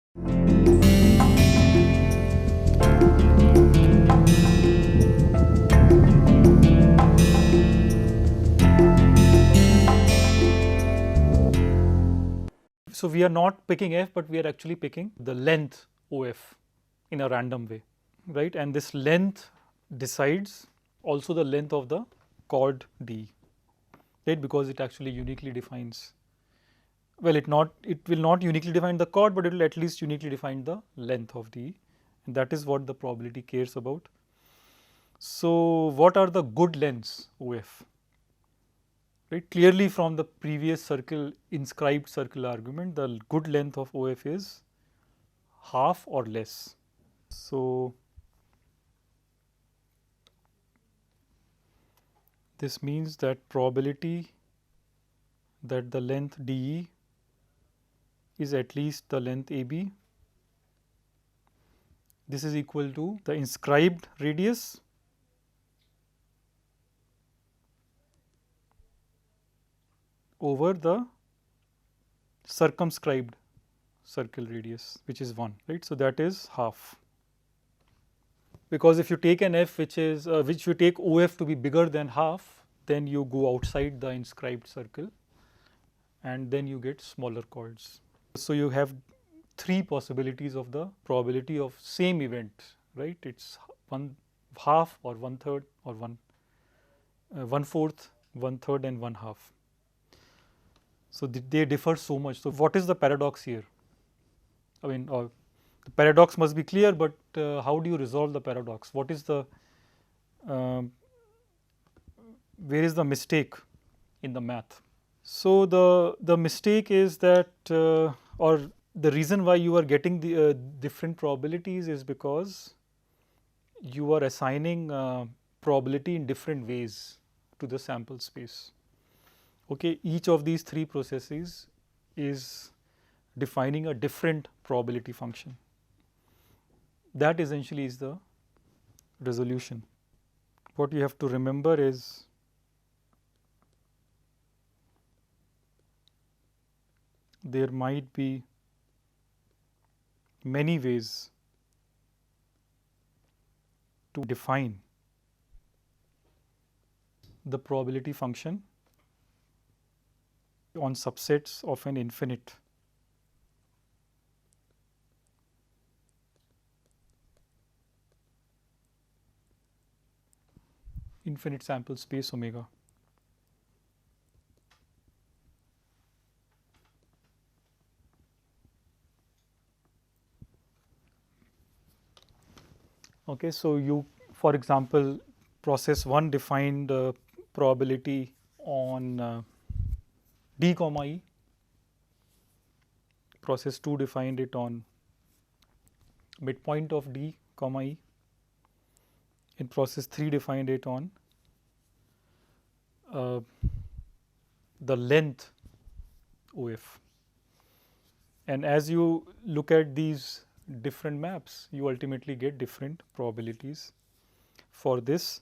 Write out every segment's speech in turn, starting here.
So we are not picking f, but we are actually picking the length OF in a random way, right? And this length decides also the length of the chord D, right? Because it actually uniquely defines, well, it will not uniquely define the chord, but it will at least uniquely define the length of D, and that is what the probability cares about. So what are the good lengths OF? Right, clearly from the previous circle inscribed circle argument, the good length of OF is half or less. So this means that probability that the length DE is at least the length AB, this is equal to the inscribed radius over the circumscribed circle radius, which is 1, right. So that is half, because if you take an f which is which you take OF to be bigger than half, then you go outside the inscribed circle and then you get smaller chords. So you have 3 possibilities of the probability of same event, right. It's one half or one third or one fourth, one third and one half. So they differ so much. So what is the paradox here? I mean, the paradox must be clear, but how do you resolve the paradox? What is the where is the mistake in the math? So the mistake is that or the reason why you are getting the different probabilities is because you are assigning probability in different ways to the sample space. Okay, each of these 3 processes is defining a different probability function. That essentially is the resolution. What you have to remember is there might be many ways to define the probability function on subsets of an infinite sample space omega. Okay, so you, for example, process 1 defined probability on D comma E, process 2 defined it on midpoint of D comma E, in process 3 defined it on the length OF, and as you look at these different maps, you ultimately get different probabilities for this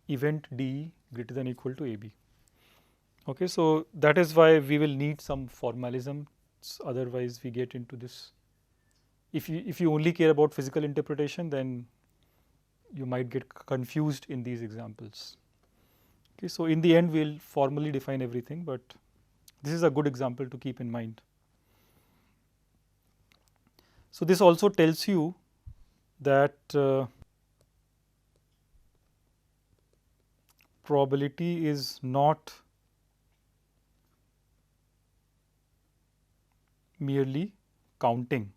event D greater than or equal to AB. Okay, so that is why we will need some formalism, otherwise we get into this. If you only care about physical interpretation, then you might get confused in these examples. Okay, so in the end we will formally define everything, but this is a good example to keep in mind. So this also tells you that probability is not merely counting.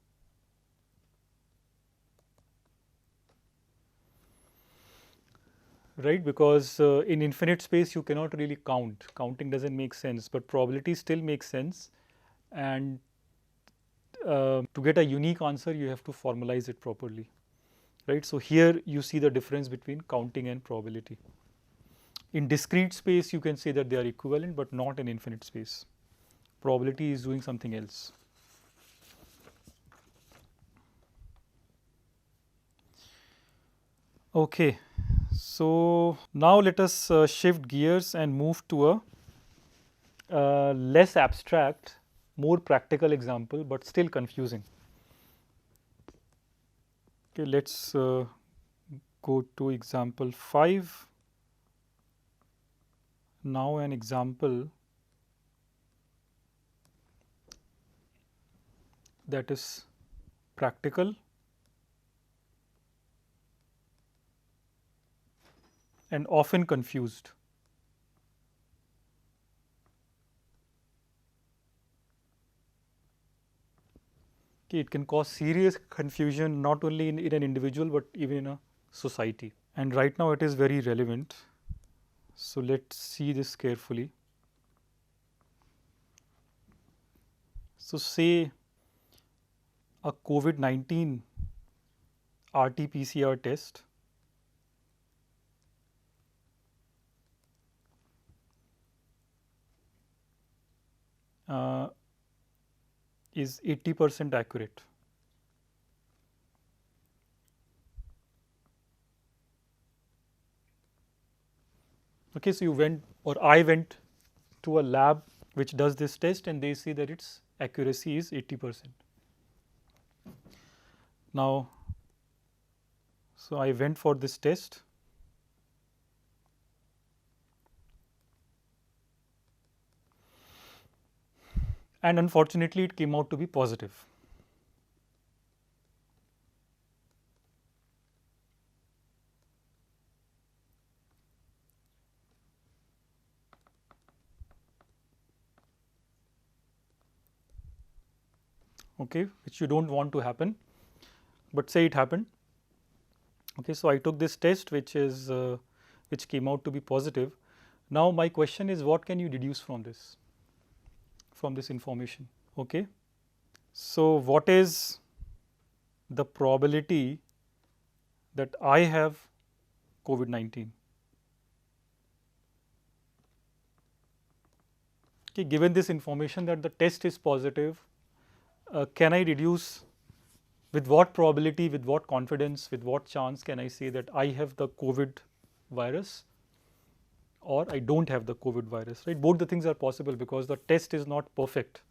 Right, because in infinite space you cannot really count. Counting doesn't make sense, but probability still makes sense, and to get a unique answer you have to formalize it properly, right. So here you see the difference between counting and probability. In discrete space you can say that they are equivalent, but not in infinite space. Probability is doing something else. Okay, so now let us shift gears and move to a less abstract more practical example, but still confusing. Okay, let's go to example 5. Now an example that is practical and often confused. Okay, it can cause serious confusion not only in an individual but even in a society. And right now it is very relevant. So let's see this carefully. So say a COVID-19 RT-PCR test is 80% accurate. Okay, so you went or I went to a lab which does this test and they say that its accuracy is 80%. Now, so I went for this test and unfortunately it came out to be positive. Okay, which you don't want to happen, but say it happened. Okay, so I took this test which came out to be positive. Now my question is, what can you deduce from this information? Okay, so what is the probability that I have COVID-19? Okay, given this information that the test is positive, can I deduce with what probability, with what confidence, with what chance can I say that I have the COVID virus or I don't have the COVID virus, right? Both the things are possible because the test is not perfect.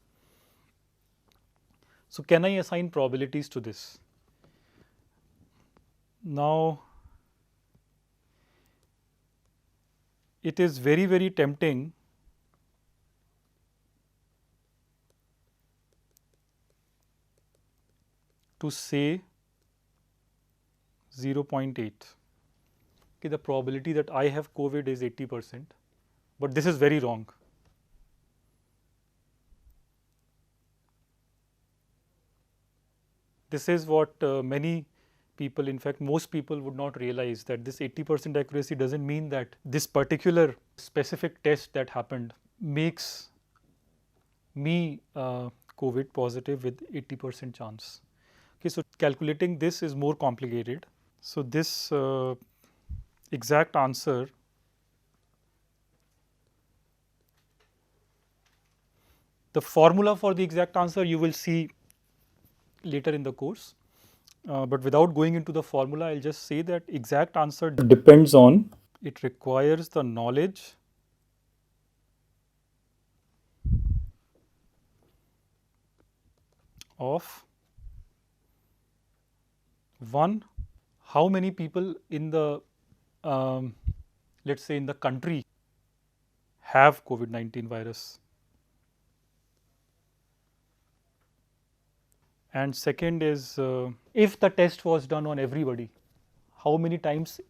So can I assign probabilities to this? Now, it is very, very tempting to say 0.8. Okay, the probability that I have COVID is 80%, but this is very wrong. This is what many people, in fact most people would not realize, that this 80% accuracy doesn't mean that this particular specific test that happened makes me COVID positive with 80% chance. Okay, so calculating this is more complicated. So this exact answer the formula for the exact answer you will see later in the course. But without going into the formula, I'll just say that exact answer depends on, it requires the knowledge of one, how many people in the let's say in the country have COVID-19 virus, and second is if the test was done on everybody, how many times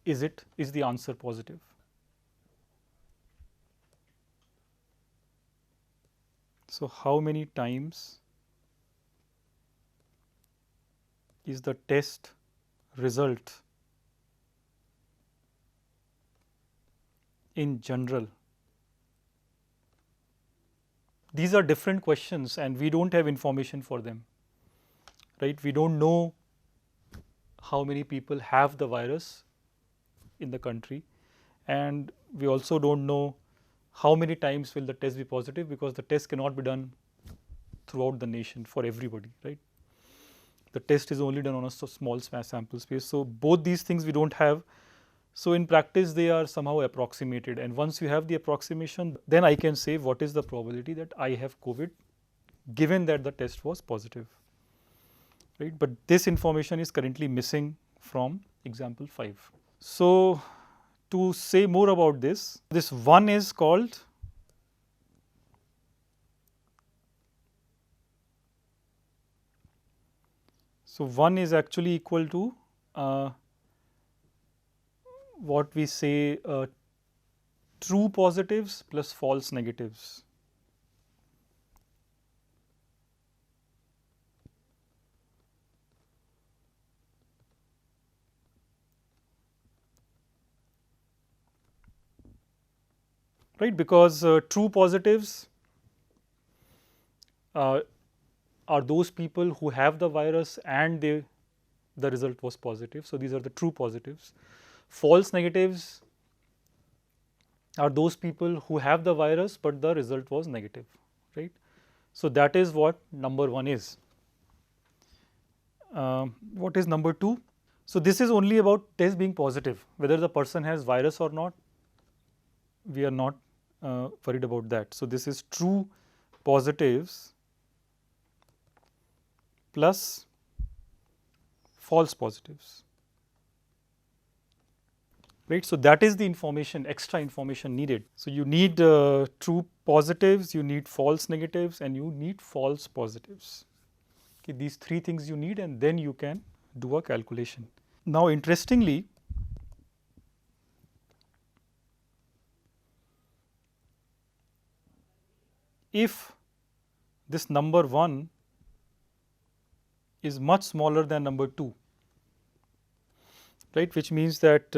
is the answer positive. So how many times is the test result in general? These are different questions and we don't have information for them, right? We don't know how many people have the virus in the country, and we also don't know how many times will the test be positive, because the test cannot be done throughout the nation for everybody, right? The test is only done on a small sample space. So both these things we don't have. So in practice they are somehow approximated, and once you have the approximation, then I can say what is the probability that I have COVID given that the test was positive, right? But this information is currently missing from example 5. So, to say more about this 1 is called so 1 is actually equal to what we say true positives plus false negatives. Right, because true positives are those people who have the virus and the result was positive. So, these are the true positives. False negatives are those people who have the virus, but the result was negative, right. So, that is what number 1 is. What is number 2? So, this is only about test being positive, whether the person has virus or not, we are not worried about that. So, this is true positives plus false positives, right. So, that is the information, extra information needed. So, you need true positives, you need false negatives, and you need false positives. Okay, these 3 things you need, and then you can do a calculation. Now, interestingly, if this number 1 is much smaller than number 2, right, which means that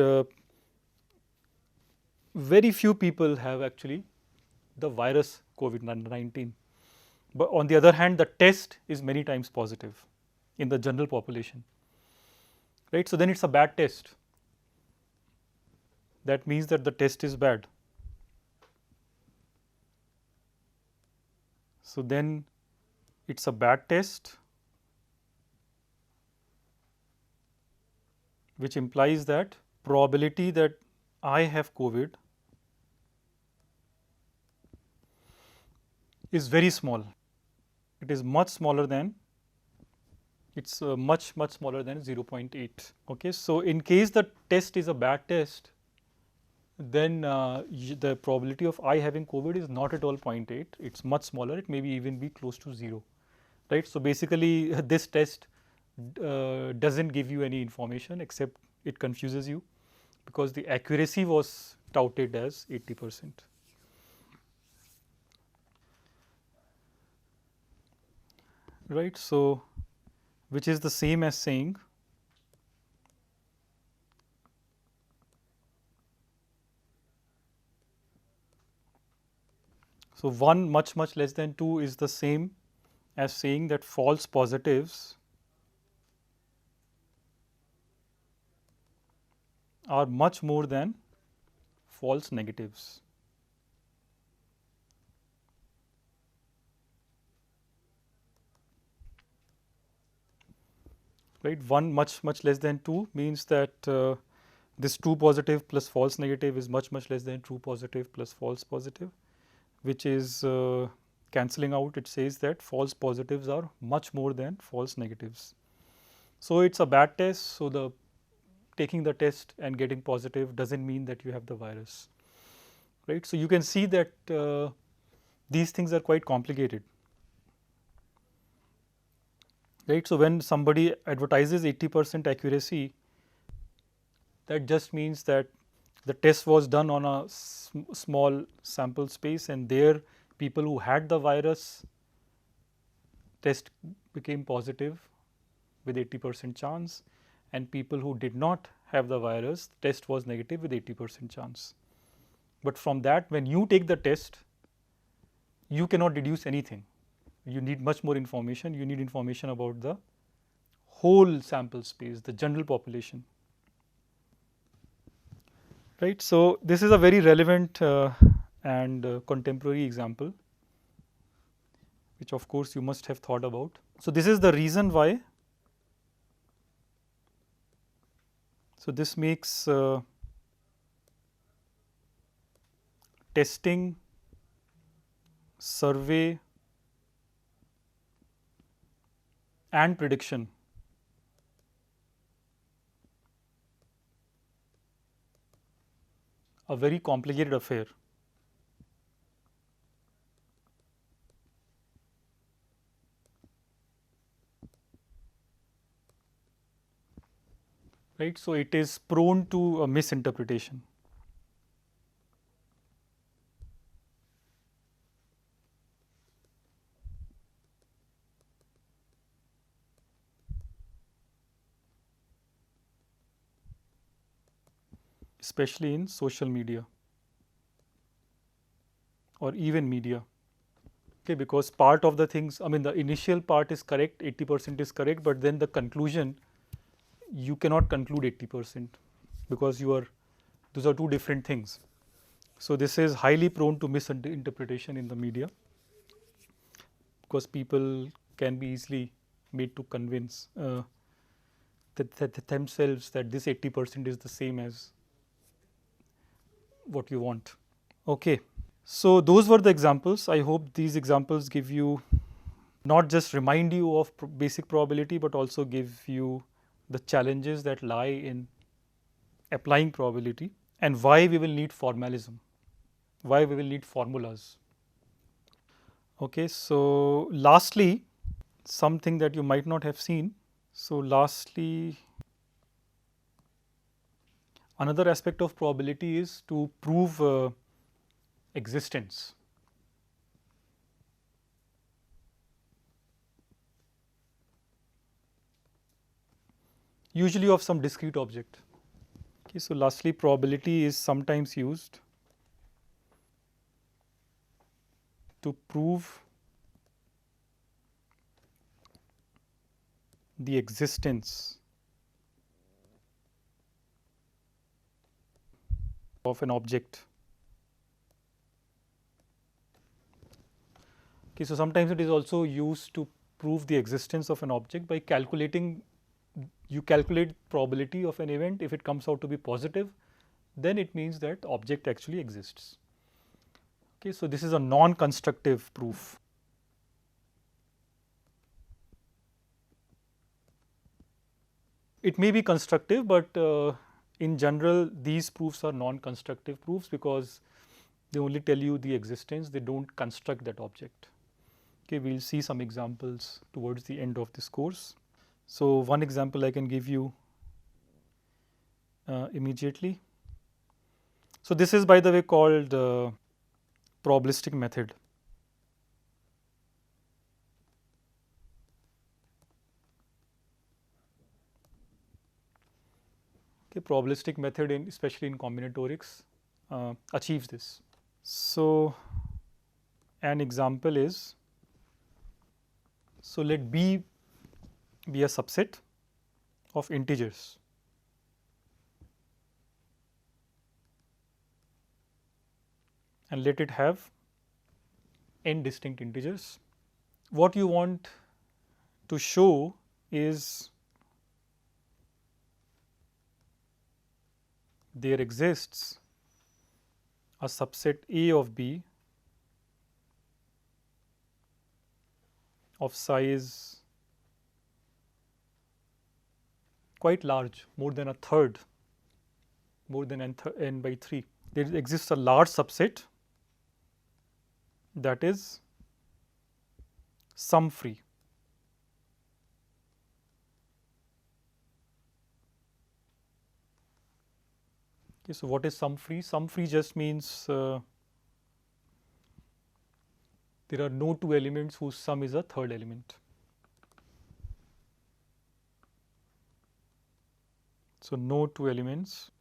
very few people have actually the virus COVID-19. But on the other hand, the test is many times positive in the general population, right. So, then it is a bad test. That means that the test is bad. So, then it is a bad test, which implies that probability that I have COVID is very small. It is much smaller than, it is much smaller than 0.8. Okay. So, in case the test is a bad test, then the probability of I having COVID is not at all 0.8, it is much smaller, it may be even be close to 0, right. So, basically this test does not give you any information except it confuses you, because the accuracy was touted as 80%. Right. So, which is the same as saying so 1 much less than 2 is the same as saying that false positives are much more than false negatives. Right, 1 much less than 2 means that this true positive plus false negative is much less than true positive plus false positive, which is cancelling out. It says that false positives are much more than false negatives. So, it is a bad test. So, the taking the test and getting positive does not mean that you have the virus, right. So, you can see that these things are quite complicated, right. So, when somebody advertises 80% accuracy, that just means that the test was done on a small sample space, and there people who had the virus test became positive with 80% chance, and people who did not have the virus test was negative with 80% chance. But from that, when you take the test, you cannot deduce anything. You need much more information. You need information about the whole sample space, the general population, right. So, this is a very relevant and contemporary example, which of course you must have thought about. So, this is the reason why. So, this makes testing, survey, and prediction a very complicated affair. Right, so it is prone to a misinterpretation. Especially in social media or even media. Okay, because part of the things, I mean, the initial part is correct, 80% is correct, but then the conclusion, you cannot conclude 80% because those are two different things. So this is highly prone to misinterpretation in the media because people can be easily made to convince themselves that this 80% is the same as what you want. Okay. So those were the examples. I hope these examples give you, not just remind you of basic probability, but also give you the challenges that lie in applying probability and why we will need formalism, why we will need formulas. Okay, so lastly, something that you might not have seen. So lastly, another aspect of probability is to prove existence. Usually of some discrete object. Okay, so lastly, probability is sometimes used to prove the existence of an object. Okay, so sometimes it is also used to prove the existence of an object by calculating. You calculate probability of an event. If it comes out to be positive, then it means that object actually exists. Okay, so this is a non-constructive proof. It may be constructive, but in general, these proofs are non-constructive proofs because they only tell you the existence, they don't construct that object. Okay, we will see some examples towards the end of this course. So one example I can give you immediately. So this is, by the way, called probabilistic method. Okay, probabilistic method, especially in combinatorics, achieves this. So an example is, so let B be a subset of integers. And let it have n distinct integers. What you want to show is there exists a subset A of B of size quite large, more than a third, more than n by 3. There exists a large subset that is sum free. Okay, so what is sum free? Sum free just means there are no two elements whose sum is a third element. So no two elements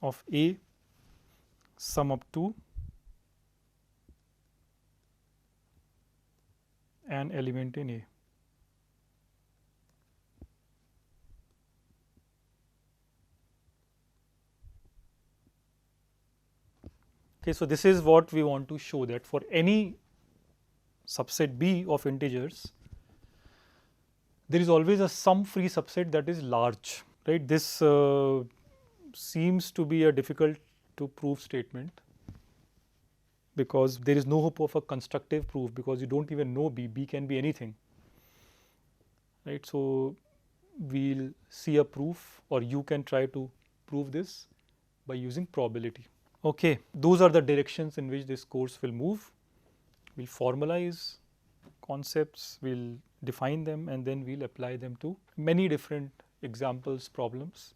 of A sum up to an element in A. Okay, so this is what we want to show, that for any subset B of integers, there is always a sum free subset that is large, right? This seems to be a difficult to prove statement, because there is no hope of a constructive proof, because you don't even know B. B can be anything, right? So we'll see a proof, or you can try to prove this by using probability. Okay, those are the directions in which this course will move. We'll formalize concepts, we'll define them, and then we'll apply them to many different examples, problems,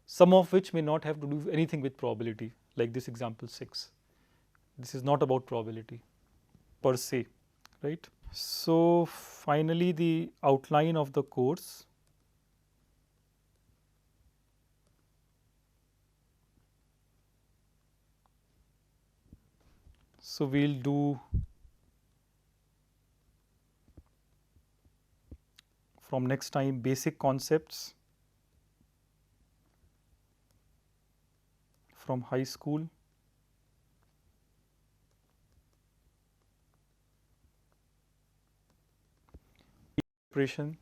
some of which may not have to do anything with probability, like this example 6. This is not about probability per se, right? So finally, the outline of the course. So we'll do from next time basic concepts from high school, preparation,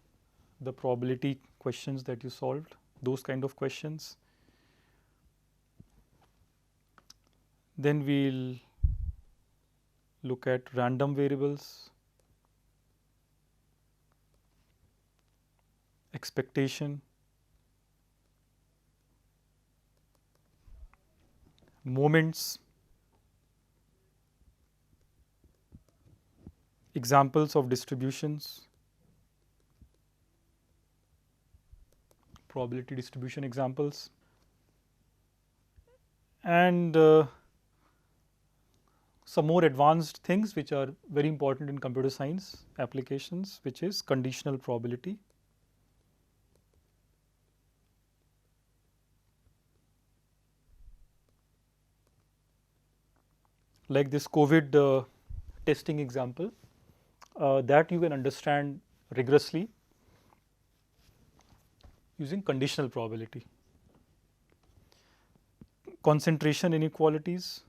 the probability questions that you solved, those kind of questions. Then we'll look at random variables, expectation, moments, examples of distributions, probability distribution examples, and some more advanced things which are very important in computer science applications, which is conditional probability. Like this COVID testing example, that you can understand rigorously using conditional probability. Concentration inequalities,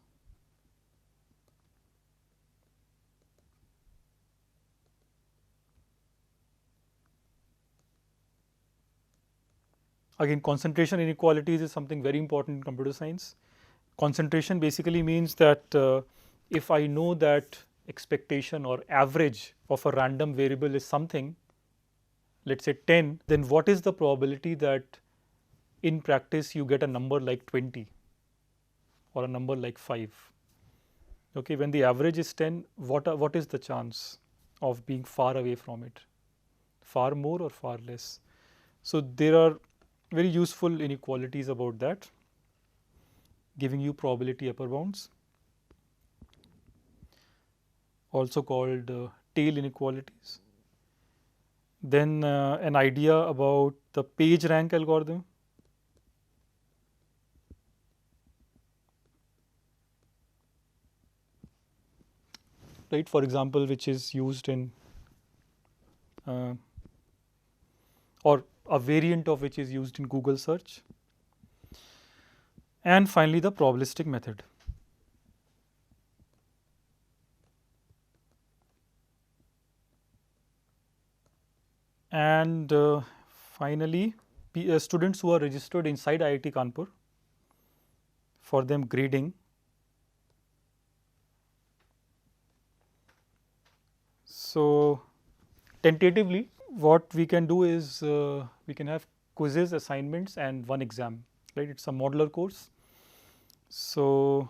again concentration inequalities is something very important in computer science. Concentration basically means that if I know that expectation or average of a random variable is something, let's say 10, then what is the probability that in practice you get a number like 20 or a number like 5? Okay, when the average is 10, what is the chance of being far away from it? Far more or far less? So there are very useful inequalities about that, giving you probability upper bounds, also called tail inequalities. Then an idea about the page rank algorithm. Right, for example, which is used in or a variant of which is used in Google search. And finally, the probabilistic method. And finally, students who are registered inside IIT Kanpur, for them grading. So tentatively, what we can do is we can have quizzes, assignments, and one exam. Right, it's a modular course. So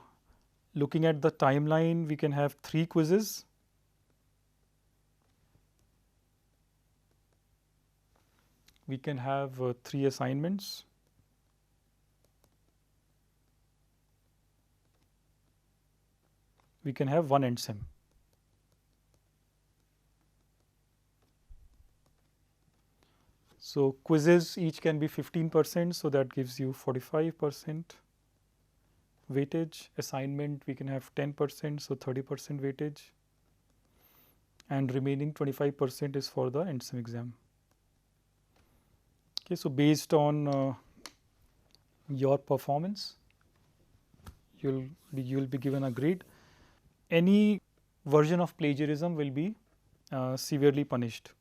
looking at the timeline, we can have 3 quizzes. We can have 3 assignments. We can have 1 end sem. So quizzes each can be 15%, so that gives you 45% weightage. Assignment we can have 10%, so 30% weightage, and remaining 25% is for the end sem exam. Okay, so based on your performance, you'll be given a grade. Any version of plagiarism will be severely punished.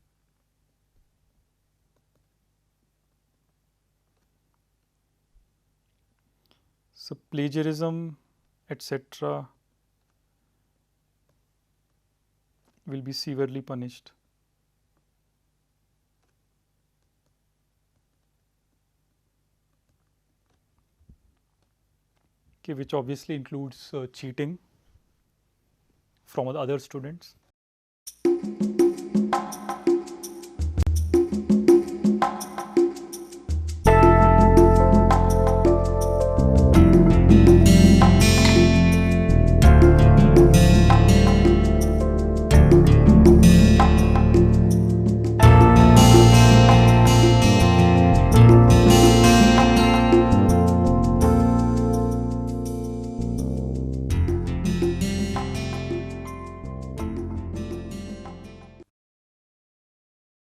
So plagiarism, etc., will be severely punished. Okay, which obviously includes cheating from other students.